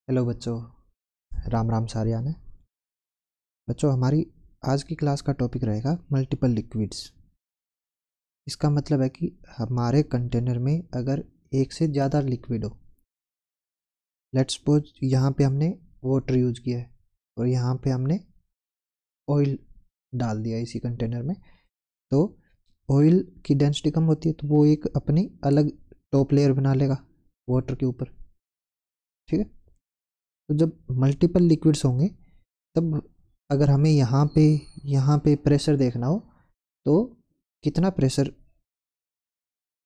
Hello बच्चों, राम राम सारियान है। बच्चों, हमारी आज की क्लास का टॉपिक रहेगा मल्टीपल लिक्विड्स। इसका मतलब है कि हमारे कंटेनर में अगर एक से ज़्यादा लिक्विड हो, लेट्स सपोज यहाँ पे हमने वाटर यूज किया है और यहाँ पे हमने ऑयल डाल दिया इसी कंटेनर में, तो ऑयल की डेंसिटी कम होती है तो वो एक अपनी अलग टॉप लेयर बना लेगा वाटर के ऊपर। ठीक है, तो जब मल्टीपल लिक्विड्स होंगे तब अगर हमें यहाँ पे प्रेशर देखना हो तो कितना प्रेशर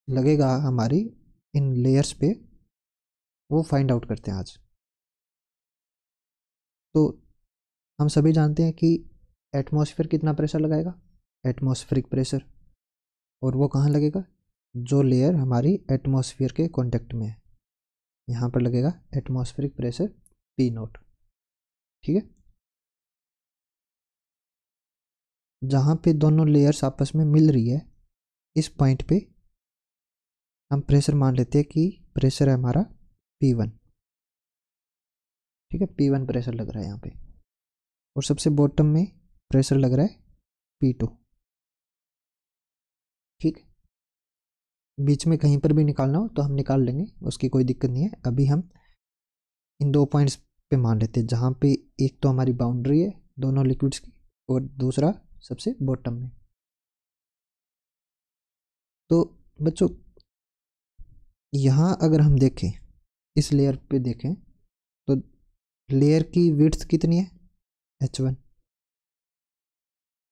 लगेगा हमारी इन लेयर्स पे, वो फाइंड आउट करते हैं आज। तो हम सभी जानते हैं कि एटमॉस्फेयर कितना प्रेशर लगाएगा, एटमॉस्फेरिक प्रेशर, और वो कहाँ लगेगा, जो लेयर हमारी एटमॉस्फेयर के कांटेक्ट में है यहाँ पर लगेगा एटमॉस्फेरिक प्रेशर पी नोट। ठीक है, जहाँ पे दोनों लेयर्स आपस में मिल रही है इस पॉइंट पे हम प्रेशर मान लेते हैं कि प्रेशर है हमारा P1। ठीक है, P1 प्रेशर लग रहा है यहाँ पे, और सबसे बॉटम में प्रेशर लग रहा है P2। ठीक, बीच में कहीं पर भी निकालना हो तो हम निकाल लेंगे, उसकी कोई दिक्कत नहीं है। अभी हम इन दो पॉइंट्स पे मान लेते हैं जहाँ पे एक तो हमारी बाउंड्री है दोनों लिक्विड्स की और दूसरा सबसे बॉटम में। तो बच्चों, यहाँ अगर हम देखें, इस लेयर पे देखें तो लेयर की विड्थ कितनी है, H1।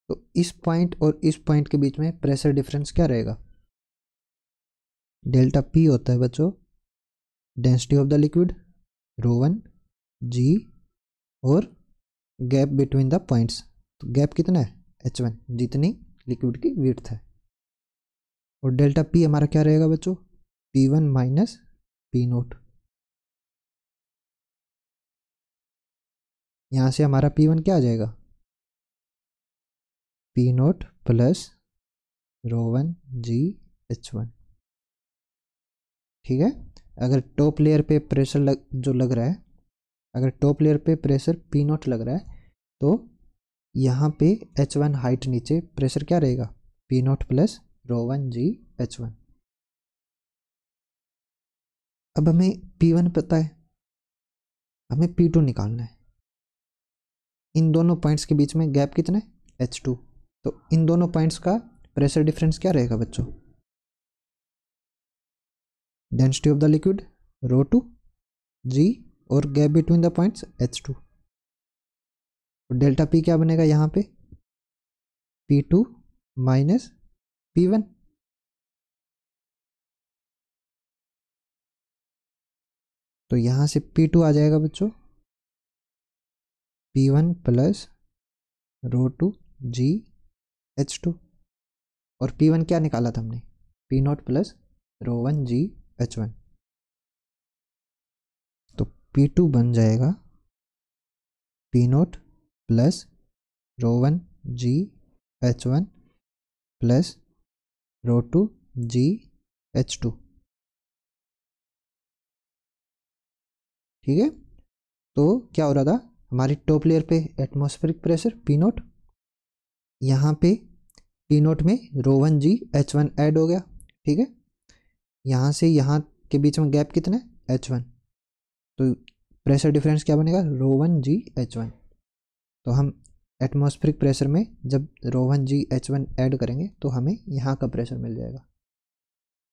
तो इस पॉइंट और इस पॉइंट के बीच में प्रेशर डिफरेंस क्या रहेगा, डेल्टा P होता है बच्चों density of the liquid ρ1 g और गैप बिटवीन द पॉइंट्स। तो गैप कितना है H1, जितनी लिक्विड की विड्थ है, और डेल्टा P हमारा क्या रहेगा बच्चों, P1 माइनस P नोट। यहाँ से हमारा P1 क्या आ जाएगा, P naught plus ρ1 g H1। ठीक है, अगर टॉप लेयर पे प्रेशर जो लग रहा है, अगर टॉप लेयर पे प्रेशर P नोट लग रहा है तो यहाँ पे H1 हाइट नीचे प्रेशर क्या रहेगा, P naught plus ρ1 g H1। अब हमें P1 पता है, हमें P2 निकालना है। इन दोनों पॉइंट्स के बीच में गैप कितना है, H2। तो इन दोनों पॉइंट्स का प्रेशर डिफरेंस क्या रहेगा बच्चों, density of the liquid ρ2 g और gap between the points H2। तो डेल्टा P क्या बनेगा यहाँ पे, P2 माइनस P1। तो यहाँ से P2 आ जाएगा बच्चों P1 प्लस ρ2 g H2, और P1 क्या निकाला था हमने, P naught plus ρ1 g H1। तो P2 बन जाएगा P naught plus ρ1 g H1 plus ρ2 g H2। ठीक है, तो क्या हो रहा था, हमारी टॉप लेयर पे एटमॉस्फेरिक प्रेशर P नोट, यहाँ पे P नोट में ρ1 g H1 ऐड हो गया। ठीक है, यहाँ से यहाँ के बीच में गैप कितना है, H1। तो प्रेशर डिफरेंस क्या बनेगा, ρ1 g H1। तो हम एटमॉस्फेरिक प्रेशर में जब ρ1 g H1 ऐड करेंगे तो हमें यहाँ का प्रेशर मिल जाएगा,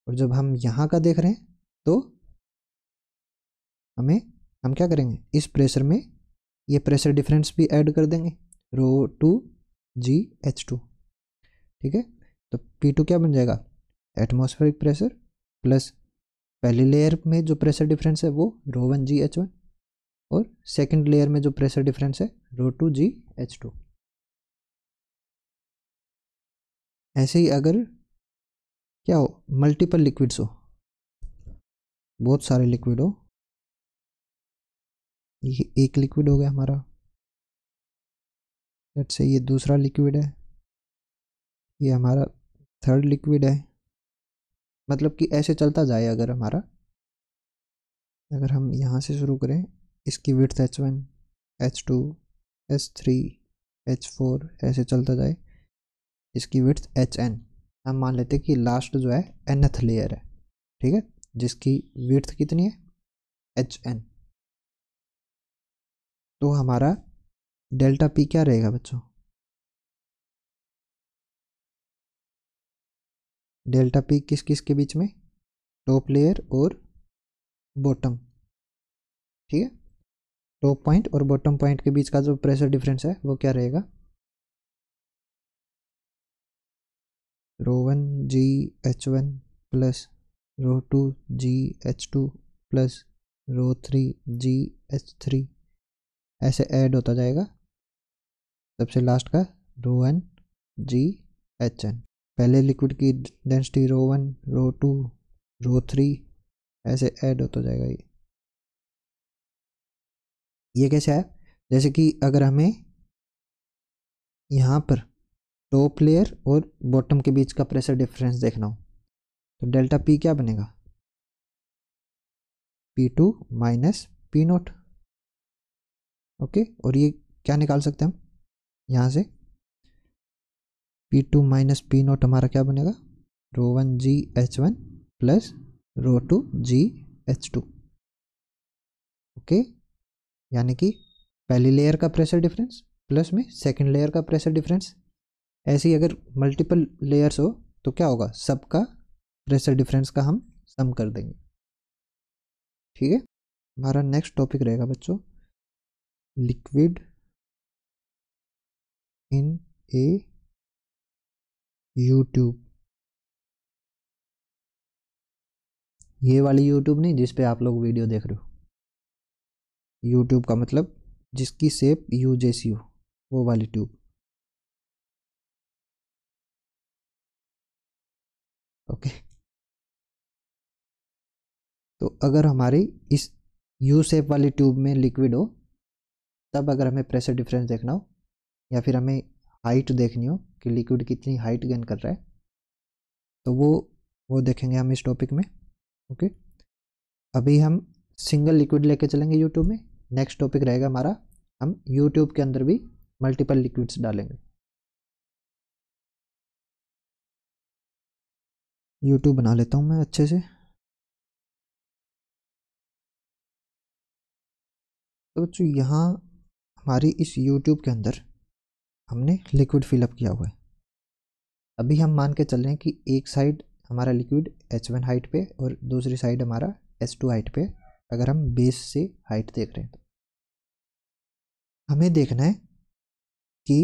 और जब हम यहाँ का देख रहे हैं तो हम क्या करेंगे, इस प्रेशर में ये प्रेशर डिफरेंस भी ऐड कर देंगे, ρ2 g H2। ठीक है, तो P2 क्या बन जाएगा, एटमॉस्फेरिक प्रेशर प्लस पहली लेयर में जो प्रेशर डिफरेंस है वो ρ1 g H1, और सेकंड लेयर में जो प्रेशर डिफरेंस है ρ2 g H2। ऐसे ही अगर क्या हो, मल्टीपल लिक्विड्स हो, बहुत सारे लिक्विड हो, ये एक लिक्विड हो गया हमारा, लेट्स से ये दूसरा लिक्विड है, ये हमारा थर्ड लिक्विड है। मतलब कि ऐसे चलता जाए, अगर हम यहाँ से शुरू करें इसकी width H1, H2, H3, H4 ऐसे चलता जाए, इसकी विड्थ HN। हम मान लेते हैं कि लास्ट जो है nth लेयर है, ठीक है, जिसकी विड्थ कितनी है HN। तो हमारा डेल्टा P क्या रहेगा बच्चों? डेल्टा P किस किस के बीच में? टॉप लेयर और बॉटम, ठीक है। टॉप पॉइंट और बॉटम पॉइंट के बीच का जो प्रेशर डिफरेंस है वो क्या रहेगा? ρ1 GH1 plus ρ2 GH2 plus ρ3 GH3 ऐसे ऐड होता जाएगा, सबसे लास्ट का ρn GHn। पहले लिक्विड की डेंसिटी ρ1, ρ2, ρ3 ऐसे ऐड होता जाएगा। ये कैसे है? जैसे कि अगर हमें यहाँ पर टॉप लेयर और बॉटम के बीच का प्रेशर डिफरेंस देखना हो तो डेल्टा P क्या बनेगा? P2 minus P0। ओके, और ये क्या निकाल सकते हैं हम यहाँ से? P2 माइनस P0 हमारा क्या बनेगा? ρ1 GH1 प्लस ρ2 GH2। ओके, यानी कि पहली लेयर का प्रेशर डिफरेंस प्लस में सेकंड लेयर का प्रेशर डिफरेंस। ऐसे ही अगर मल्टीपल लेयर्स हो तो क्या होगा? सबका प्रेशर डिफरेंस का हम सम कर देंगे, ठीक है। हमारा नेक्स्ट टॉपिक रहेगा बच्चों लिक्विड इन ए यूट्यूब। ये वाली यूट्यूब नहीं जिस पे आप लोग वीडियो देख रहे हो। यूट्यूब का मतलब जिसकी शेप यू जैसी हो, वो वाली ट्यूब। ओके, तो अगर हमारी इस यू शेप वाली ट्यूब में लिक्विड हो, तब अगर हमें प्रेशर डिफरेंस देखना हो या फिर हमें हाइट देखनी हो कि लिक्विड कितनी हाइट गेन कर रहा है, तो वो देखेंगे हम इस टॉपिक में। ओके, अभी हम सिंगल लिक्विड लेके चलेंगे यूट्यूब में। नेक्स्ट टॉपिक रहेगा हमारा, हम यूट्यूब के अंदर भी मल्टीपल लिक्विड्स डालेंगे। यूट्यूब बना लेता हूँ मैं अच्छे से। तो बच्चों यहाँ हमारी इस यूट्यूब के अंदर हमने लिक्विड फिलअप किया हुआ है। अभी हम मान के चल रहे हैं कि एक साइड हमारा लिक्विड H1 हाइट पे और दूसरी साइड हमारा H2 हाइट पे, अगर हम बेस से हाइट देख रहे हैं तो हमें देखना है कि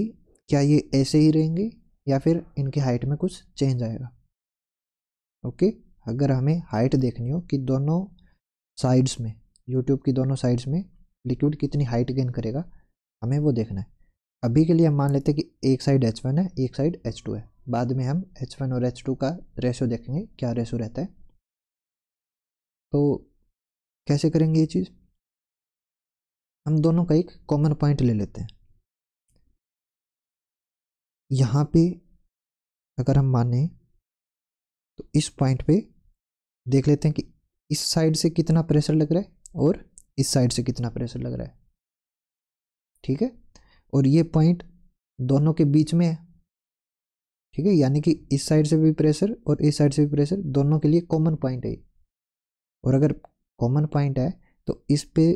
क्या ये ऐसे ही रहेंगे या फिर इनकी हाइट में कुछ चेंज आएगा। ओके, अगर हमें हाइट देखनी हो कि दोनों साइड्स में, यूट्यूब की दोनों साइड्स में लिक्विड कितनी हाइट गेन करेगा, हमें वो देखना है। अभी के लिए हम मान लेते हैं कि एक साइड H1 है, एक साइड H2 है। बाद में हम H1 और H2 का रेशो देखेंगे, क्या रेशो रहता है। तो कैसे करेंगे ये चीज़? हम दोनों का एक कॉमन पॉइंट ले लेते हैं। यहाँ पे अगर हम माने तो इस पॉइंट पे देख लेते हैं कि इस साइड से कितना प्रेशर लग रहा है और इस साइड से कितना प्रेशर लग रहा है, ठीक है। और ये पॉइंट दोनों के बीच में है, ठीक है, यानी कि इस साइड से भी प्रेशर और इस साइड से भी प्रेशर, दोनों के लिए कॉमन पॉइंट है। और अगर कॉमन पॉइंट है तो इस पे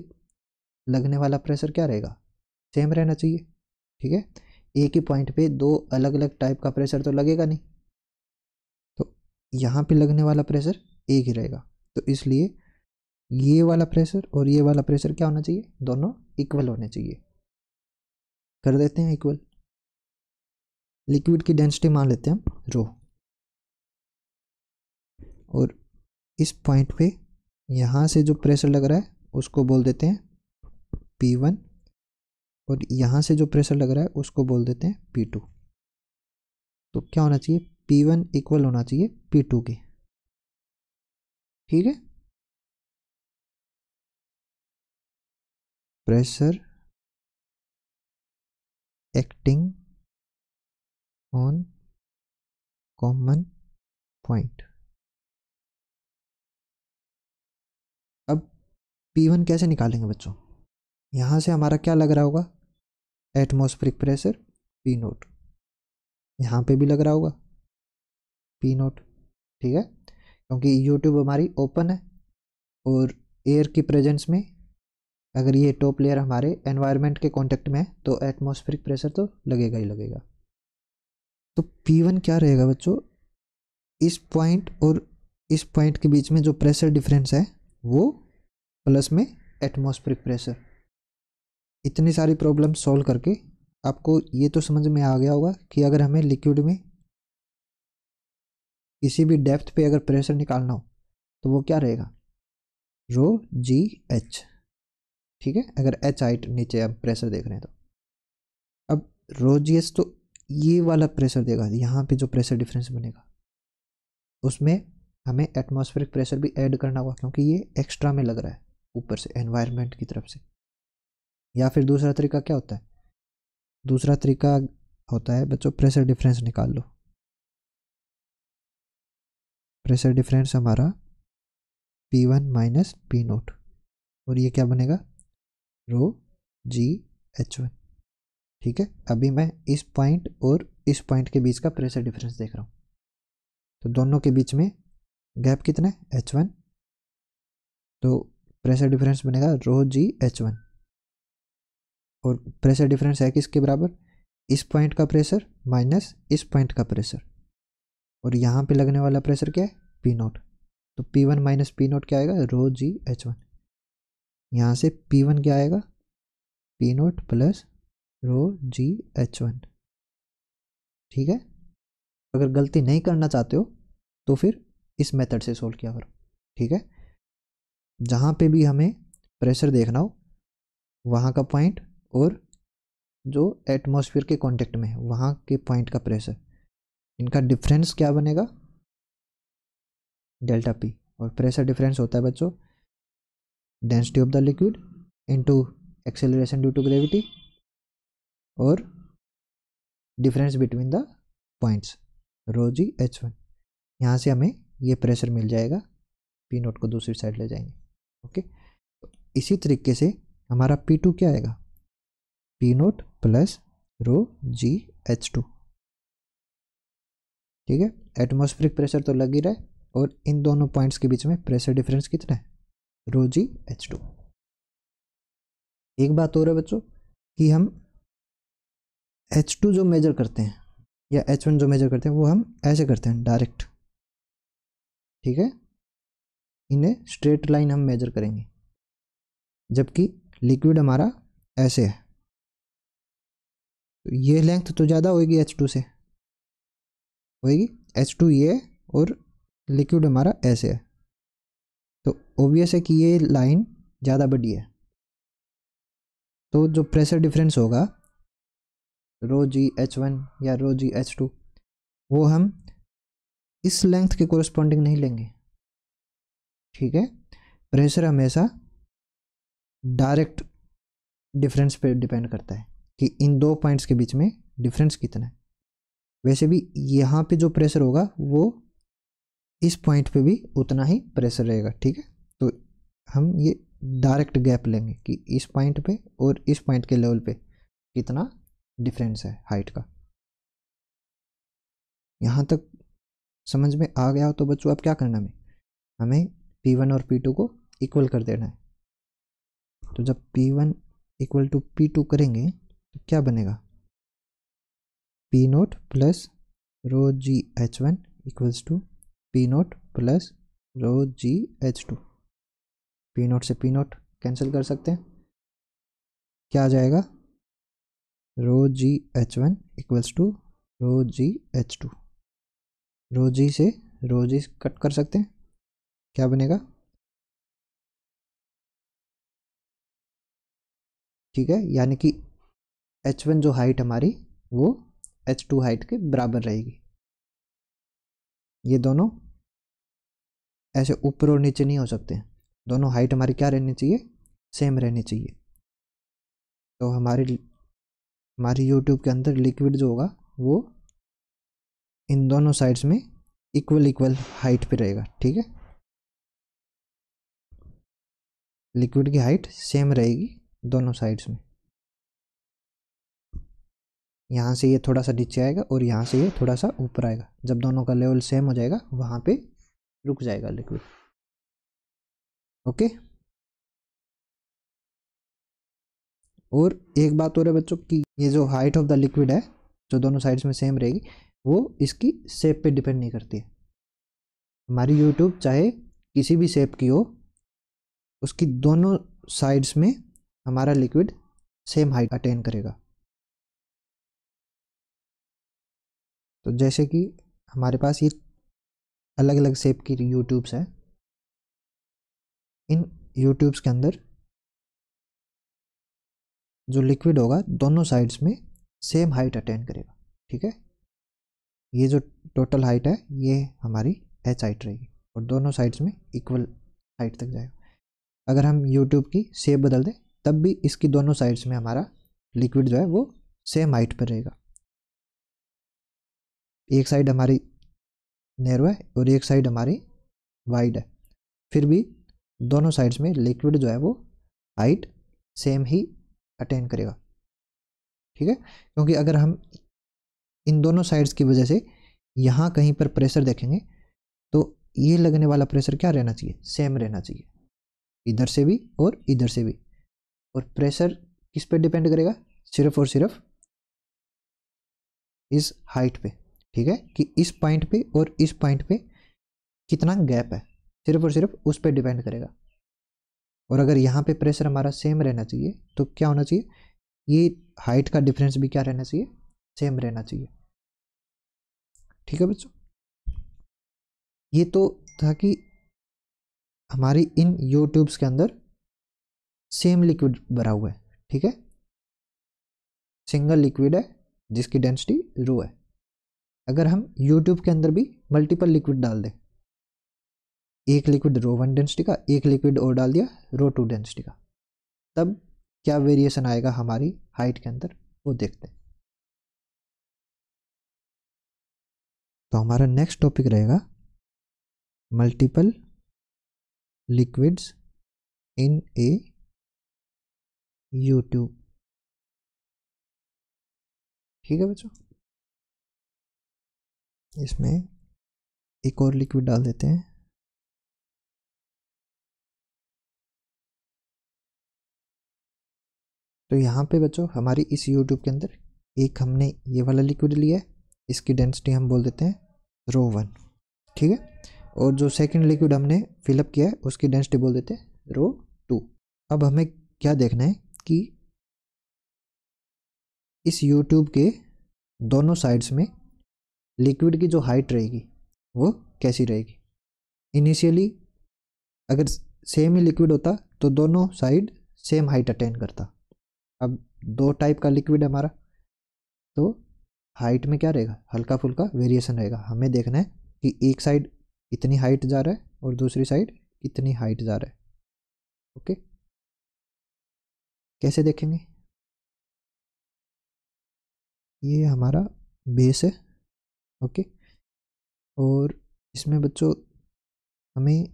लगने वाला प्रेशर क्या रहेगा? सेम रहना चाहिए, ठीक है। एक ही पॉइंट पे दो अलग अलग टाइप का प्रेशर तो लगेगा नहीं, तो यहाँ पे लगने वाला प्रेशर एक ही रहेगा। तो इसलिए ये वाला प्रेशर और ये वाला प्रेशर क्या होना चाहिए? दोनों इक्वल होने चाहिए। कर देते हैं इक्वल। लिक्विड की डेंसिटी मान लेते हैं हम रो, और इस पॉइंट पे यहाँ से जो प्रेशर लग रहा है उसको बोल देते हैं P1, और यहाँ से जो प्रेशर लग रहा है उसको बोल देते हैं P2। तो क्या होना चाहिए? P1 इक्वल होना चाहिए P2 के, ठीक है। Pressure acting on common point. अब P1 कैसे निकालेंगे बच्चों? यहाँ से हमारा क्या लग रहा होगा, एटमॉस्फेरिक प्रेशर पी नोट, यहाँ पे भी लग रहा होगा पी नोट, ठीक है, क्योंकि यूट्यूब हमारी ओपन है और एयर की प्रेजेंस में अगर ये टॉप लेयर हमारे एनवायरनमेंट के कांटेक्ट में है तो एटमॉस्फेरिक प्रेशर तो लगेगा ही लगेगा। तो P1 क्या रहेगा बच्चों, इस पॉइंट और इस पॉइंट के बीच में जो प्रेशर डिफरेंस है वो प्लस में एटमॉस्फेरिक प्रेशर। इतनी सारी प्रॉब्लम सॉल्व करके आपको ये तो समझ में आ गया होगा कि अगर हमें लिक्विड में किसी भी डेप्थ पे अगर प्रेशर निकालना हो तो वो क्या रहेगा, रो जी एच, ठीक है, अगर एच हाइट नीचे आप प्रेशर देख रहे हैं तो। अब रो जी एच तो ये वाला प्रेशर देगा, यहाँ पे जो प्रेशर डिफरेंस बनेगा उसमें हमें एटमॉस्फेरिक प्रेशर भी ऐड करना होगा क्योंकि ये एक्स्ट्रा में लग रहा है ऊपर से एनवायरनमेंट की तरफ से। या फिर दूसरा तरीका क्या होता है, दूसरा तरीका होता है बच्चों प्रेशर डिफरेंस निकाल लो। प्रेशर डिफरेंस हमारा P1 माइनस पी नोट और ये क्या बनेगा, रो जी H1, ठीक है। अभी मैं इस पॉइंट और इस पॉइंट के बीच का प्रेशर डिफरेंस देख रहा हूँ, तो दोनों के बीच में गैप कितना है, H1, तो प्रेशर डिफरेंस बनेगा रो जी H1 और प्रेशर डिफरेंस है किसके बराबर, इस पॉइंट का प्रेशर माइनस इस पॉइंट का प्रेशर, और यहाँ पे लगने वाला प्रेशर क्या है, पी नोट, तो P1 माइनस पी नोट क्या आएगा, रो जी H1। यहाँ से P1 क्या आएगा, पी नोट प्लस रो जी H1, ठीक है। अगर गलती नहीं करना चाहते हो तो फिर इस मेथड से सोल्व किया करो, ठीक है। जहाँ पे भी हमें प्रेशर देखना हो वहाँ का पॉइंट और जो एटमॉस्फेयर के कांटेक्ट में है वहाँ के पॉइंट का प्रेशर, इनका डिफरेंस क्या बनेगा, डेल्टा पी। और प्रेशर डिफरेंस होता है बच्चों density of the liquid into acceleration due to gravity और difference between the points rho ji H1। यहाँ से हमें ये प्रेशर मिल जाएगा, पी नोट को दूसरी साइड ले जाएंगे, ओके। तो इसी तरीके से हमारा P2 क्या आएगा, P naught plus rho g H2, ठीक है। एटमॉस्फेरिक प्रेशर तो लग ही रहा है और इन दोनों पॉइंट्स के बीच में प्रेशर डिफरेंस कितना है, रो जी H2। एक बात और है बच्चों कि हम H2 जो मेजर करते हैं या H1 जो मेजर करते हैं वो हम ऐसे करते हैं डायरेक्ट, ठीक है, इन्हें स्ट्रेट लाइन हम मेजर करेंगे, जबकि लिक्विड हमारा ऐसे है तो ये लेंथ तो ज़्यादा होगी H2 से, होगी H2 ये और लिक्विड हमारा ऐसे है, तो ऑब्वियस है कि ये लाइन ज़्यादा बड़ी है, तो जो प्रेशर डिफरेंस होगा रो जी H1 या रो जी H2 वो हम इस लेंथ के कोरिस्पॉन्डिंग नहीं लेंगे, ठीक है। प्रेशर हमेशा डायरेक्ट डिफरेंस पे डिपेंड करता है कि इन दो पॉइंट्स के बीच में डिफरेंस कितना है। वैसे भी यहाँ पे जो प्रेशर होगा वो इस पॉइंट पे भी उतना ही प्रेशर रहेगा, ठीक है। तो हम ये डायरेक्ट गैप लेंगे कि इस पॉइंट पे और इस पॉइंट के लेवल पे कितना डिफरेंस है हाइट का। यहाँ तक समझ में आ गया हो तो बच्चों अब क्या करना है, हमें P1 और P2 को इक्वल कर देना है। तो जब P1 इक्वल टू P2 करेंगे तो क्या बनेगा, P naught plus rho ji H1 equals to P naught plus rho g H2। P naught से पी नोट कैंसिल कर सकते हैं, क्या आ जाएगा, रो जी H1 equals to row g H2। रो जी से रो जी कट कर सकते हैं, क्या बनेगा, ठीक है, यानी कि H1 जो हाइट हमारी वो H2 हाइट के बराबर रहेगी। ये दोनों ऐसे ऊपर और नीचे नहीं हो सकते, दोनों हाइट हमारी क्या रहनी चाहिए, सेम रहनी चाहिए। तो हमारी यूट्यूब के अंदर लिक्विड जो होगा वो इन दोनों साइड्स में इक्वल हाइट पे रहेगा, ठीक है, लिक्विड की हाइट सेम रहेगी दोनों साइड्स में। यहाँ से ये थोड़ा सा नीचे आएगा और यहाँ से ये थोड़ा सा ऊपर आएगा। जब दोनों का लेवल सेम हो जाएगा वहाँ पे रुक जाएगा लिक्विड। ओके। और एक बात और है बच्चों कि ये जो हाइट ऑफ द लिक्विड है जो दोनों साइड्स में सेम रहेगी वो इसकी शेप पे डिपेंड नहीं करती है। हमारी यूट्यूब चाहे किसी भी शेप की हो, उसकी दोनों साइड्स में हमारा लिक्विड सेम हाइट अटेन करेगा। तो जैसे कि हमारे पास ये अलग अलग शेप की यूट्यूब्स हैं, इन यूट्यूब्स के अंदर जो लिक्विड होगा दोनों साइड्स में सेम हाइट अटेन करेगा। ठीक है, ये जो टोटल हाइट है ये हमारी एच हाइट रहेगी और दोनों साइड्स में इक्वल हाइट तक जाएगा। अगर हम यूट्यूब की शेप बदल दें तब भी इसकी दोनों साइड्स में हमारा लिक्विड जो है वो सेम हाइट पर रहेगा। एक साइड हमारी नैरो है और एक साइड हमारी वाइड है, फिर भी दोनों साइड्स में लिक्विड जो है वो हाइट सेम ही अटेन करेगा। ठीक है, क्योंकि अगर हम इन दोनों साइड्स की वजह से यहाँ कहीं पर प्रेशर देखेंगे तो ये लगने वाला प्रेशर क्या रहना चाहिए, सेम रहना चाहिए, इधर से भी और इधर से भी। और प्रेशर किस पे डिपेंड करेगा, सिर्फ और सिर्फ इस हाइट पे। ठीक है, कि इस पॉइंट पे और इस पॉइंट पे कितना गैप है, सिर्फ और सिर्फ उस पर डिपेंड करेगा। और अगर यहाँ पे प्रेशर हमारा सेम रहना चाहिए तो क्या होना चाहिए, ये हाइट का डिफरेंस भी क्या रहना चाहिए, सेम रहना चाहिए। ठीक है बच्चों, ये तो था कि हमारी इन यूट्यूब्स के अंदर सेम लिक्विड भरा हुआ है। ठीक है, सिंगल लिक्विड है जिसकी डेंसिटी रो है। अगर हम यूट्यूब के अंदर भी मल्टीपल लिक्विड डाल दें, एक लिक्विड रो 1 डेंसिटी का, एक लिक्विड और डाल दिया रो 2 डेंसिटी का, तब क्या वेरिएशन आएगा हमारी हाइट के अंदर वो देखते हैं। तो हमारा नेक्स्ट टॉपिक रहेगा मल्टीपल लिक्विड्स इन ए यूट्यूब। ठीक है बच्चों, इसमें एक और लिक्विड डाल देते हैं। तो यहाँ पे बच्चों हमारी इस यूट्यूब के अंदर एक हमने ये वाला लिक्विड लिया है, इसकी डेंसिटी हम बोल देते हैं रो 1। ठीक है, और जो सेकंड लिक्विड हमने फिलअप किया है उसकी डेंसिटी बोल देते हैं रो 2। अब हमें क्या देखना है कि इस यूट्यूब के दोनों साइड्स में लिक्विड की जो हाइट रहेगी वो कैसी रहेगी। इनिशियली अगर सेम ही लिक्विड होता तो दोनों साइड सेम हाइट अटेन करता। अब दो टाइप का लिक्विड है हमारा, तो हाइट में क्या रहेगा, हल्का फुल्का वेरिएशन रहेगा। हमें देखना है कि एक साइड इतनी हाइट जा रहा है और दूसरी साइड इतनी हाइट जा रहा है। ओके, कैसे देखेंगे, ये हमारा बेस है। ओके, और इसमें बच्चों हमें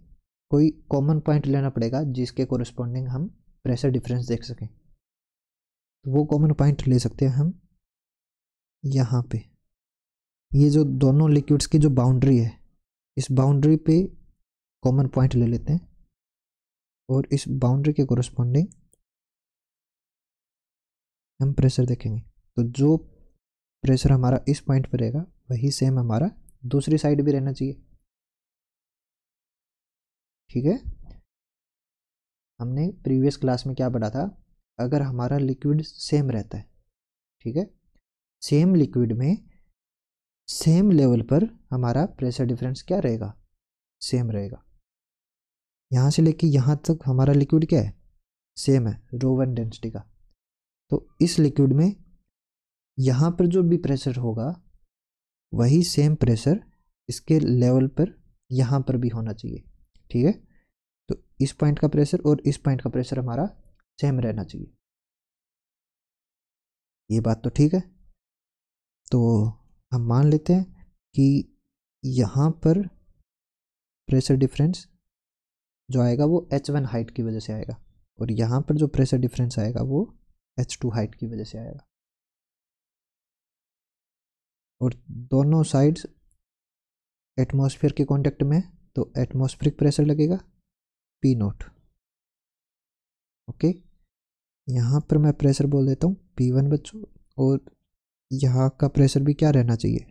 कोई कॉमन पॉइंट लेना पड़ेगा जिसके कोरिस्पोंडिंग हम प्रेशर डिफरेंस देख सकें। तो वो कॉमन पॉइंट ले सकते हैं हम यहाँ पे, ये जो दोनों लिक्विड्स की जो बाउंड्री है इस बाउंड्री पे कॉमन पॉइंट ले लेते हैं और इस बाउंड्री के कोरिस्पोंडिंग हम प्रेशर देखेंगे। तो जो प्रेशर हमारा इस पॉइंट पर रहेगा वही सेम हमारा दूसरी साइड भी रहना चाहिए। ठीक है, हमने प्रीवियस क्लास में क्या पढ़ा था, अगर हमारा लिक्विड सेम रहता है, ठीक है, सेम लिक्विड में सेम लेवल पर हमारा प्रेशर डिफरेंस क्या रहेगा, सेम रहेगा। यहाँ से लेके यहाँ तक हमारा लिक्विड क्या है, सेम है, रो 1 डेंसिटी का। तो इस लिक्विड में यहाँ पर जो भी प्रेशर होगा वही सेम प्रेशर इसके लेवल पर यहाँ पर भी होना चाहिए। ठीक है, तो इस पॉइंट का प्रेशर और इस पॉइंट का प्रेशर हमारा सेम रहना चाहिए। ये बात तो ठीक है। तो हम मान लेते हैं कि यहाँ पर प्रेशर डिफरेंस जो आएगा वो H1 हाइट की वजह से आएगा। और यहाँ पर जो प्रेशर डिफरेंस आएगा वो H2 हाइट की वजह से आएगा। और दोनों साइड्स एटमॉस्फेयर के कांटेक्ट में, तो एटमॉस्फेरिक प्रेशर लगेगा P0। ओके, यहाँ पर मैं प्रेशर बोल देता हूँ P1 बच्चों, और यहाँ का प्रेशर भी क्या रहना चाहिए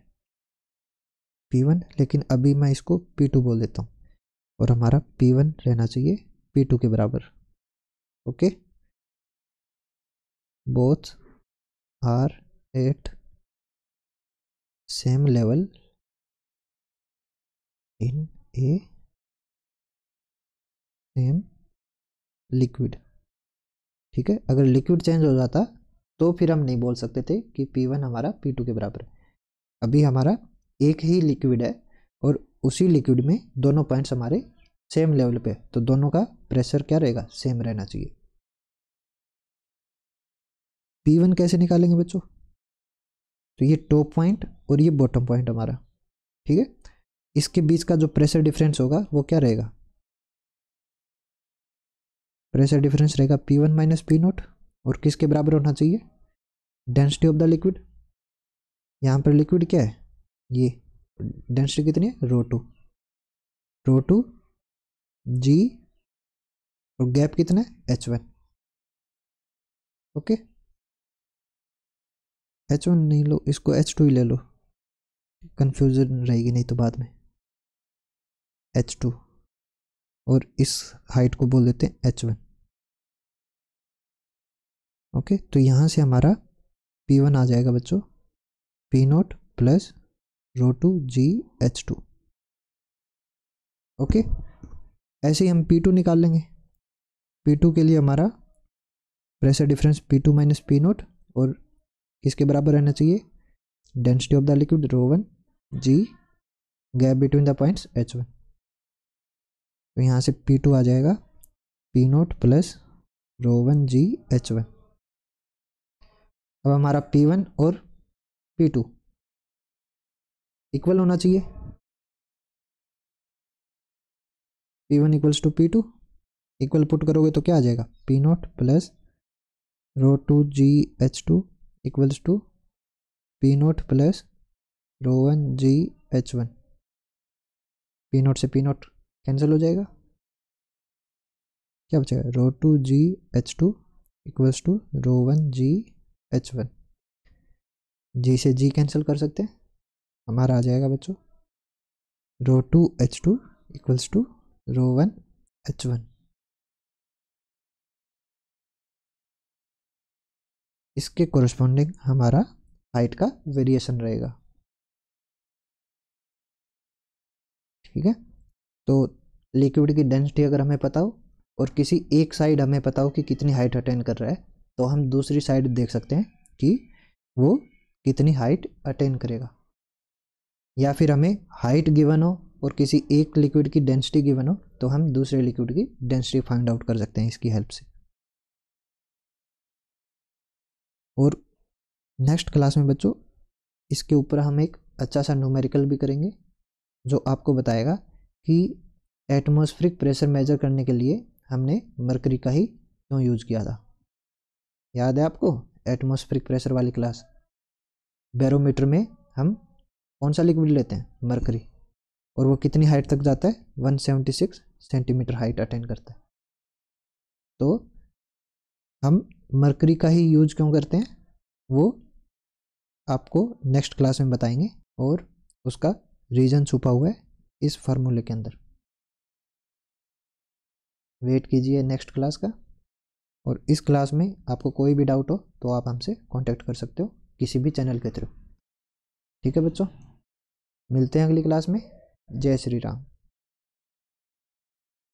P1, लेकिन अभी मैं इसको P2 बोल देता हूँ और हमारा P1 रहना चाहिए P2 के बराबर। Okay, both are at same level in a same liquid. ठीक है, अगर लिक्विड चेंज हो जाता तो फिर हम नहीं बोल सकते थे कि P1 हमारा P2 के बराबर है। अभी हमारा एक ही लिक्विड है और उसी लिक्विड में दोनों पॉइंट्स हमारे सेम लेवल पे, तो दोनों का प्रेशर क्या रहेगा, सेम रहना चाहिए। P1 कैसे निकालेंगे बच्चों, तो ये टॉप पॉइंट और ये बॉटम पॉइंट हमारा, ठीक है, इसके बीच का जो प्रेशर डिफरेंस होगा वो क्या रहेगा, प्रेशर डिफरेंस रहेगा P1 माइनस P0, और किसके बराबर होना चाहिए, डेंसिटी ऑफ द लिक्विड। यहाँ पर लिक्विड क्या है, ये डेंसिटी कितनी है, ρ2 G, और गैप कितना है H1। ओके, H1 नहीं लो, इसको H2 ही ले लो, कंफ्यूजन रहेगी नहीं तो बाद में। H2 और इस हाइट को बोल देते हैं H1। ओके, तो यहाँ से हमारा P1 आ जाएगा बच्चों P0 plus ρ2 G H2। Okay, ऐसे ही हम P2 निकाल लेंगे। P2 के लिए हमारा pressure difference P2 minus P0 और किसके बराबर रहना चाहिए, density of the liquid ρ1 G, gap between the points H1। तो यहाँ से P2 आ जाएगा P0 प्लस ρ1 G H1। अब हमारा P1 और P2 इक्वल होना चाहिए, P1 equals to P2, equal put करोगे तो क्या आ जाएगा, P0 plus ρ2 G H2 equals to P0 plus ρ1 G H1। P0 से P0 कैंसिल हो जाएगा, क्या बचेगा, ρ2 G H2 equals to ρ1 G H1। G से G कैंसिल कर सकते हैं, हमारा आ जाएगा बच्चों ρ2 H2 इक्वल्स टू ρ1 H1। इसके कोरस्पॉन्डिंग हमारा हाइट का वेरिएशन रहेगा। ठीक है, तो लिक्विड की डेंसिटी अगर हमें पता हो और किसी एक साइड हमें पता हो कि कितनी हाइट अटेन कर रहा है, तो हम दूसरी साइड देख सकते हैं कि वो कितनी हाइट अटेन करेगा। या फिर हमें हाइट गिवन हो और किसी एक लिक्विड की डेंसिटी गिवन हो, तो हम दूसरे लिक्विड की डेंसिटी फाइंड आउट कर सकते हैं इसकी हेल्प से। और नेक्स्ट क्लास में बच्चों इसके ऊपर हम एक अच्छा सा न्यूमेरिकल भी करेंगे जो आपको बताएगा कि एटमॉस्फेरिक प्रेशर मेजर करने के लिए हमने मरकरी का ही क्यों यूज किया था। याद है आपको एटमॉस्फेरिक प्रेशर वाली क्लास, बैरोमीटर में हम कौन सा लिक्विड लेते हैं, मरकरी, और वो कितनी हाइट तक जाता है, 176 सेंटीमीटर हाइट अटेन करता है। तो हम मरकरी का ही यूज क्यों करते हैं वो आपको नेक्स्ट क्लास में बताएंगे, और उसका रीजन छुपा हुआ है इस फार्मूले के अंदर। वेट कीजिए नेक्स्ट क्लास का, और इस क्लास में आपको कोई भी डाउट हो तो आप हमसे कांटेक्ट कर सकते हो किसी भी चैनल के थ्रू। ठीक है बच्चों, मिलते हैं अगली क्लास में। जय श्री राम।